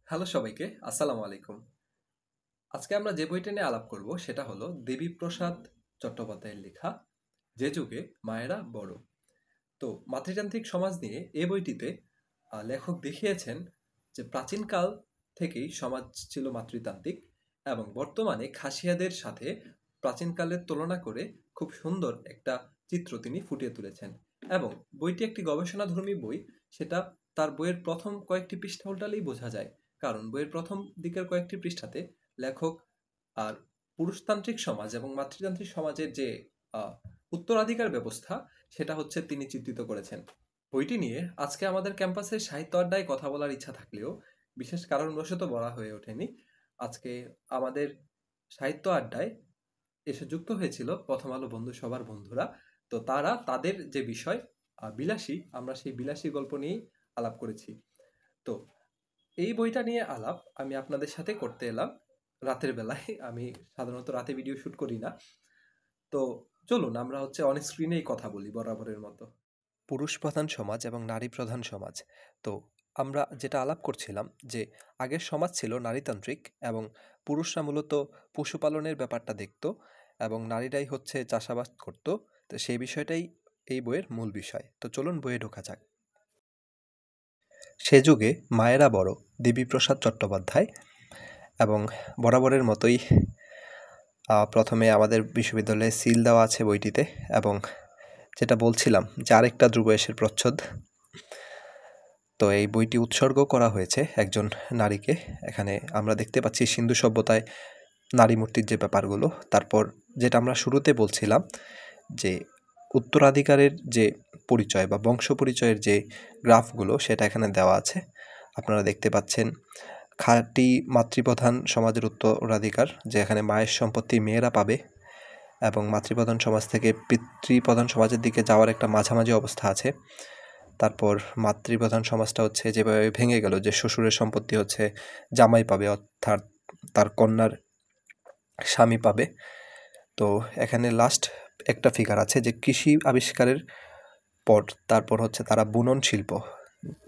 Hello সবাইকে, আসসালামু আলাইকুম। আজকে আমরা যে বইটা নিয়ে আলাপ করব সেটা হলো দেবীপ্রসাদ চট্টোপাধ্যায়ের লেখা যে যুগে মায়েরা বড়। তো মাতৃতান্ত্রিক সমাজ নিয়ে এই বইটিতে লেখক দেখিয়েছেন যে প্রাচীনকাল থেকেই সমাজ ছিল মাতৃতান্ত্রিক এবং বর্তমানে খাসিয়াদের সাথে প্রাচীনকালের তুলনা করে খুব সুন্দর একটা চিত্র তিনি ফুটিয়ে তুলেছেন। এবং বইটি একটি গবেষণাধর্মী বই, সেটা তার বইয়ের প্রথম কয়েকটি পৃষ্ঠা উল্টালেই বোঝা যায়। কারণ বইয়ের প্রথম দিকের কয়েকটি পৃষ্ঠাতে লেখক আর পুরুষতান্ত্রিক সমাজ এবং মাতৃতান্ত্রিক সমাজের যে আহ, উত্তরাধিকার ব্যবস্থা সেটা হচ্ছে তিনি চিত্রিত করেছেন। বইটি নিয়ে আজকে আমাদের ক্যাম্পাসের সাহিত্য আড্ডায় কথা বলার ইচ্ছা থাকলেও বিশেষ কারণবশত বলা হয়ে ওঠেনি। আজকে আমাদের সাহিত্য আড্ডায় এসে যুক্ত হয়েছিল প্রথম আলো বন্ধু সবার বন্ধুরা। তো তারা তাদের যে বিষয় বিলাসী, আমরা সেই বিলাসী গল্প নিয়েই আলাপ করেছি। তো এই বইটা নিয়ে আলাপ আমি আপনাদের সাথে করতে এলাম রাতের বেলায়। আমি সাধারণত রাতে ভিডিও শুট করি না। তো চলুন আমরা হচ্ছে অন স্ক্রিনেই কথা বলি বরাবরের মতো। পুরুষ প্রধান সমাজ এবং নারী প্রধান সমাজ। তো আমরা যেটা আলাপ করছিলাম যে আগের সমাজ ছিল নারীতান্ত্রিক এবং পুরুষরা মূলত পশুপালনের ব্যাপারটা দেখত এবং নারীরাই হচ্ছে চাষাবাদ করত। তো সেই বিষয়টাই এই বইয়ের মূল বিষয়। তো চলুন বইয়ে ঢোকা যাক। সে যুগে মায়েরা বড়, দেবীপ্রসাদ চট্টোপাধ্যায়। এবং বরাবরের মতোই প্রথমে আমাদের বিশ্ববিদ্যালয়ে সিল দেওয়া আছে বইটিতে। এবং যেটা বলছিলাম যে আরেকটা ধ্রুবয়সের প্রচ্ছদ। তো এই বইটি উৎসর্গ করা হয়েছে একজন নারীকে। এখানে আমরা দেখতে পাচ্ছি সিন্ধু সভ্যতায় নারী মূর্তির যে ব্যাপারগুলো। তারপর যেটা আমরা শুরুতে বলছিলাম যে উত্তরাধিকারের যে পরিচয় বা বংশ পরিচয়ের যে গ্রাফগুলো সেটা এখানে দেওয়া আছে। আপনারা দেখতে পাচ্ছেন খাঁটি মাতৃপ্রধান সমাজের উত্তরাধিকার, যে এখানে মায়ের সম্পত্তি মেয়েরা পাবে, এবং মাতৃপ্রধান সমাজ থেকে পিতৃপ্রধান সমাজের দিকে যাওয়ার একটা মাঝামাঝি অবস্থা আছে। তারপর মাতৃপ্রধান সমাজটা হচ্ছে যেভাবে ভেঙে গেল যে শ্বশুরের সম্পত্তি হচ্ছে জামাই পাবে, অর্থাৎ তার কন্যার স্বামী পাবে। তো এখানে লাস্ট একটা ফিগার আছে যে কৃষি আবিষ্কারের পর তারপর হচ্ছে তারা বুনন শিল্প,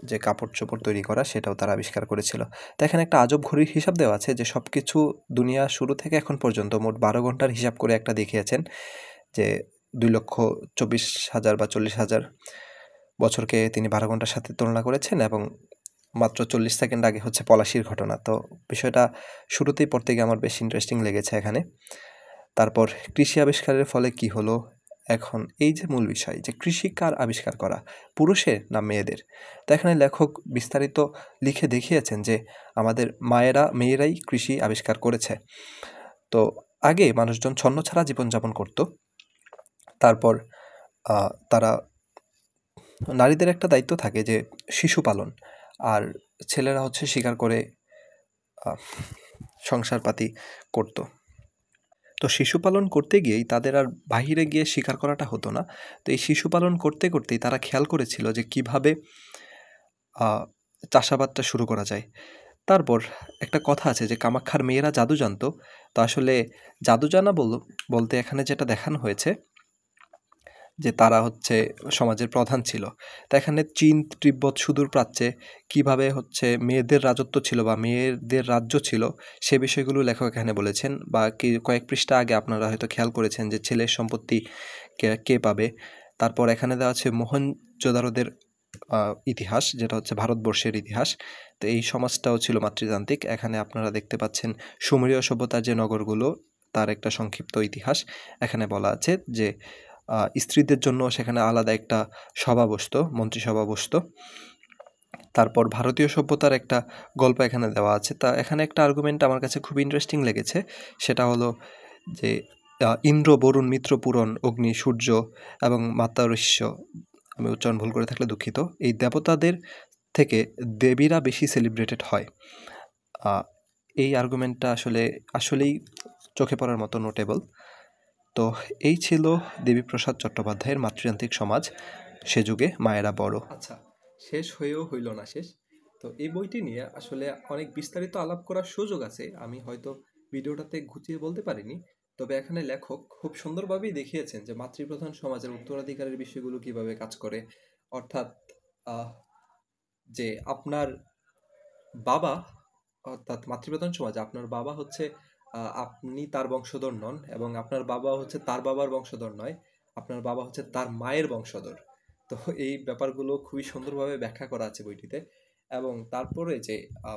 যে কাপড় চোপড় তৈরি করা, সেটাও তারা আবিষ্কার করেছিল। তো এখানে একটা আজব ঘড়ির হিসাব দেওয়া আছে যে সব কিছু দুনিয়া শুরু থেকে এখন পর্যন্ত মোট 12 ঘন্টার হিসাব করে একটা দেখিয়েছেন যে 2,24,000 বা 40,000 বছরকে তিনি 12 ঘন্টার সাথে তুলনা করেছেন। এবং মাত্র 40 সেকেন্ড আগে হচ্ছে পলাশির ঘটনা। তো বিষয়টা শুরুতেই পড়তে গিয়ে আমার বেশ ইন্টারেস্টিং লেগেছে এখানে। তারপর কৃষি আবিষ্কারের ফলে কি হলো, এখন এই যে মূল বিষয় যে কৃষি কার আবিষ্কার করা, পুরুষের না মেয়েদের। তো এখানে লেখক বিস্তারিত লিখে দেখিয়েছেন যে আমাদের মেয়েরাই কৃষি আবিষ্কার করেছে। তো আগে মানুষজন ছন্ন ছাড়া জীবনযাপন করত। তারপর তারা নারীদের একটা দায়িত্ব থাকে যে শিশু পালন, আর ছেলেরা হচ্ছে শিকার করে সংসারপাতি করত। তো শিশু পালন করতে গিয়েই তাদের আর বাহিরে গিয়ে শিকার করাটা হতো না। তো এই শিশু পালন করতে করতেই তারা খেয়াল করেছিল যে কিভাবে চাষাবাদটা শুরু করা যায়। তারপর একটা কথা আছে যে কামাখ্যার মেয়েরা জাদু জানতো। তো আসলে জাদু জানা বলতে এখানে যেটা দেখানো হয়েছে যে তারা হচ্ছে সমাজের প্রধান ছিল। তো এখানে চীন, তিব্বত, সুদূর প্রাচ্যে কীভাবে হচ্ছে মেয়েদের রাজত্ব ছিল বা মেয়েদের রাজ্য ছিল, সে বিষয়গুলো লেখক এখানে বলেছেন। বা কয়েক পৃষ্ঠা আগে আপনারা হয়তো খেয়াল করেছেন যে ছেলের সম্পত্তি কে পাবে। তারপর এখানে দেওয়া আছে মোহেনজোদারোদের ইতিহাস, যেটা হচ্ছে ভারতবর্ষের ইতিহাস। তো এই সমাজটাও ছিল মাতৃতান্ত্রিক। এখানে আপনারা দেখতে পাচ্ছেন সুমেরীয় সভ্যতার যে নগরগুলো, তার একটা সংক্ষিপ্ত ইতিহাস এখানে বলা আছে। যে স্ত্রীদের জন্য সেখানে আলাদা একটা সভা বসতো, মন্ত্রিসভা বসতো। তারপর ভারতীয় সভ্যতার একটা গল্প এখানে দেওয়া আছে। তা এখানে একটা আর্গুমেন্ট আমার কাছে খুব ইন্টারেস্টিং লেগেছে, সেটা হলো যে ইন্দ্র, বরুণ, মিত্র, পুরন, অগ্নি, সূর্য এবং মাতারিশ্ব, আমি উচ্চারণ ভুল করে থাকলে দুঃখিত, এই দেবতাদের থেকে দেবীরা বেশি সেলিব্রেটেড হয়। এই আর্গুমেন্টটা আসলেই চোখে পড়ার মতো নোটেবল। তো এই ছিল দেবীপ্রসাদ চট্টোপাধ্যায়ের মাতৃতান্ত্রিক সমাজ, সে যুগে মায়েরা বড়। আচ্ছা, শেষ হয়েও হইল না শেষ। তো এই বইটি নিয়ে আসলে অনেক বিস্তারিত আলাপ করার সুযোগ আছে, আমি হয়তো ভিডিওটাতে গুছিয়ে বলতে পারিনি। তবে এখানে লেখক খুব সুন্দরভাবেই দেখিয়েছেন যে মাতৃপ্রধান সমাজের উত্তরাধিকারের বিষয়গুলো কিভাবে কাজ করে। অর্থাৎ যে আপনার বাবা অর্থাৎ মাতৃপ্রধান সমাজে আপনার বাবা হচ্ছে আপনি তার বংশধর নন এবং আপনার বাবা হচ্ছে তার বাবার বংশধর নয়, আপনার বাবা হচ্ছে তার মায়ের বংশধর। তো এই ব্যাপারগুলো খুবই সুন্দরভাবে ব্যাখ্যা করা আছে বইটিতে। এবং তারপরে যে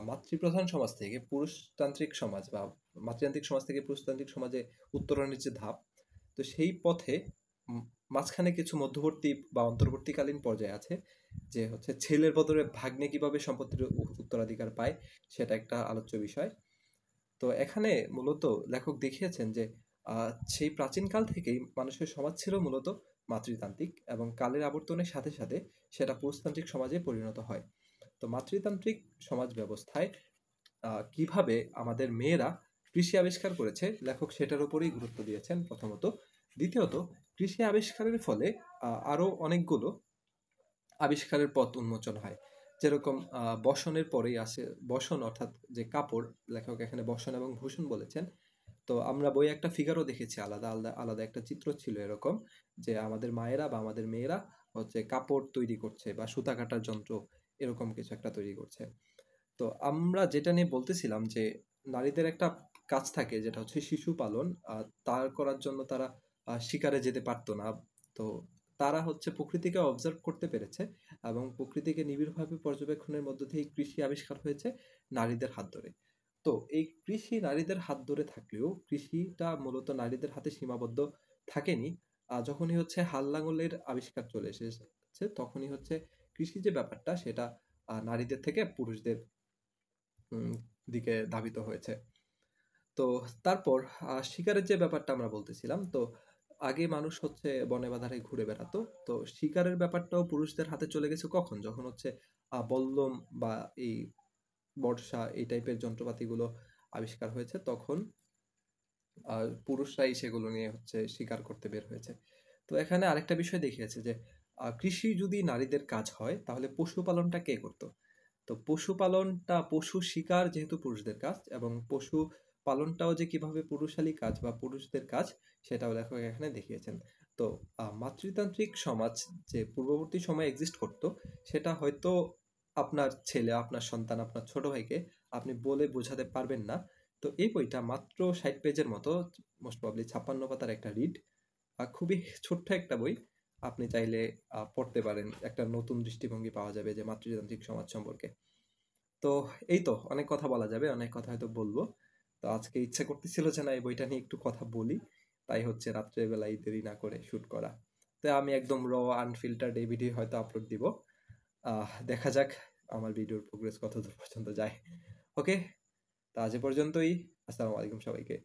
মাতৃপ্রধান সমাজ থেকে পুরুষতান্ত্রিক সমাজ বা মাতৃতান্ত্রিক সমাজ থেকে পুরুষতান্ত্রিক সমাজে উত্তরণের যে ধাপ, তো সেই পথে উম মাঝখানে কিছু মধ্যবর্তী বা অন্তর্বর্তীকালীন পর্যায়ে আছে, যে হচ্ছে ছেলের বদলে ভাগ্নে কিভাবে সম্পত্তির উত্তরাধিকার পায়, সেটা একটা আলোচ্য বিষয়। তো এখানে মূলত লেখক দেখিয়েছেন যে সেই প্রাচীনকাল থেকেই মানুষের সমাজ ছিল মূলত মাতৃতান্ত্রিক এবং কালের আবর্তনের সাথে সাথে সেটা পুরুষতান্ত্রিক সমাজে পরিণত হয়। তো মাতৃতান্ত্রিক সমাজ ব্যবস্থায় কিভাবে আমাদের মেয়েরা কৃষি আবিষ্কার করেছে, লেখক সেটার উপরেই গুরুত্ব দিয়েছেন প্রথমত। দ্বিতীয়ত, কৃষি আবিষ্কারের ফলে আরো অনেকগুলো আবিষ্কারের পথ উন্মোচন হয়। যেরকম বসনের পরেই আসে বসন, অর্থাৎ যে কাপড়, লেখক এখানে বসন এবং ভূষণ বলেছেন। তো আমরা বইয়ে একটা ফিগারও দেখেছি, আলাদা আলাদা আলাদা একটা চিত্র ছিল এরকম, যে আমাদের মায়েরা বা আমাদের মেয়েরা হচ্ছে কাপড় তৈরি করছে বা সুতা কাটার যন্ত্র, এরকম কিছু একটা তৈরি করছে। তো আমরা যেটা নিয়ে বলতেছিলাম যে নারীদের একটা কাজ থাকে যেটা হচ্ছে শিশু পালন, তার করার জন্য তারা শিকারে যেতে পারতো না। তো তারা হচ্ছে প্রকৃতিকে অবজার্ভ করতে পেরেছে এবং প্রকৃতিকে নিবিড়ভাবে পর্যবেক্ষণের মধ্য দিয়ে কৃষি আবিষ্কার হয়েছে নারীদের হাত ধরে। তো এই কৃষি নারীদের হাত ধরে থাকলেও কৃষিটা মূলত নারীদের হাতে সীমাবদ্ধ থাকেনি। যখনই হচ্ছে হাল লাঙলের আবিষ্কার চলে এসেছে তখনই হচ্ছে কৃষি যে ব্যাপারটা সেটা নারীদের থেকে পুরুষদের উম, দিকে ধাবিত হয়েছে। তো তারপর শিকারের যে ব্যাপারটা আমরা বলতেছিলাম, তো আগে মানুষ হচ্ছে বনে বাধারে ঘুরে বেড়াতো। তো শিকারের ব্যাপারটাও পুরুষদের হাতে চলে গেছে কখন, যখন হচ্ছে বল্লম বা এই বর্ষা এই টাইপের যন্ত্রপাতিগুলো আবিষ্কার হয়েছে, তখন পুরুষরাই সেগুলো নিয়ে হচ্ছে শিকার করতে বের হয়েছে। তো এখানে আরেকটা বিষয় দেখিয়েছে যে কৃষি যদি নারীদের কাজ হয় তাহলে পশুপালনটা কে করতো। তো পশুপালনটা, পশু শিকার যেহেতু পুরুষদের কাজ, এবং পশু পালনটাও যে কিভাবে পুরুষালী কাজ বা পুরুষদের কাজ, সেটাও লেখক এখানে দেখিয়েছেন। তো মাতৃতান্ত্রিক সমাজ যে পূর্ববর্তী সময়ে এক্সিস্ট করতো, সেটা হয়তো আপনার ছেলে, আপনার সন্তান, আপনার ছোট ভাইকে আপনি বলে বোঝাতে পারবেন না। তো এই বইটা মাত্র 60 পেজের মতো, মোস্ট প্রবাবলি 56 পাতার একটা রিড, খুবই ছোট্ট একটা বই। আপনি চাইলে পড়তে পারেন, একটা নতুন দৃষ্টিভঙ্গি পাওয়া যাবে যে মাতৃতান্ত্রিক সমাজ সম্পর্কে। তো এই তো, অনেক কথা বলা যাবে, অনেক কথা হয়তো বলবো। তো আজকে ইচ্ছে করতেছিল যে না এই বইটা নিয়ে একটু কথা বলি, তাই হচ্ছে রাত্রেবেলায় দেরি না করে শুট করা। তো আমি একদম আনফিল্টার্ড এই ভিডিও হয়তো আপলোড দিব। দেখা যাক আমার ভিডিওর প্রোগ্রেস কত দূর পর্যন্ত যায়। ওকে, তা আজ এ পর্যন্তই। আসসালামু আলাইকুম সবাইকে।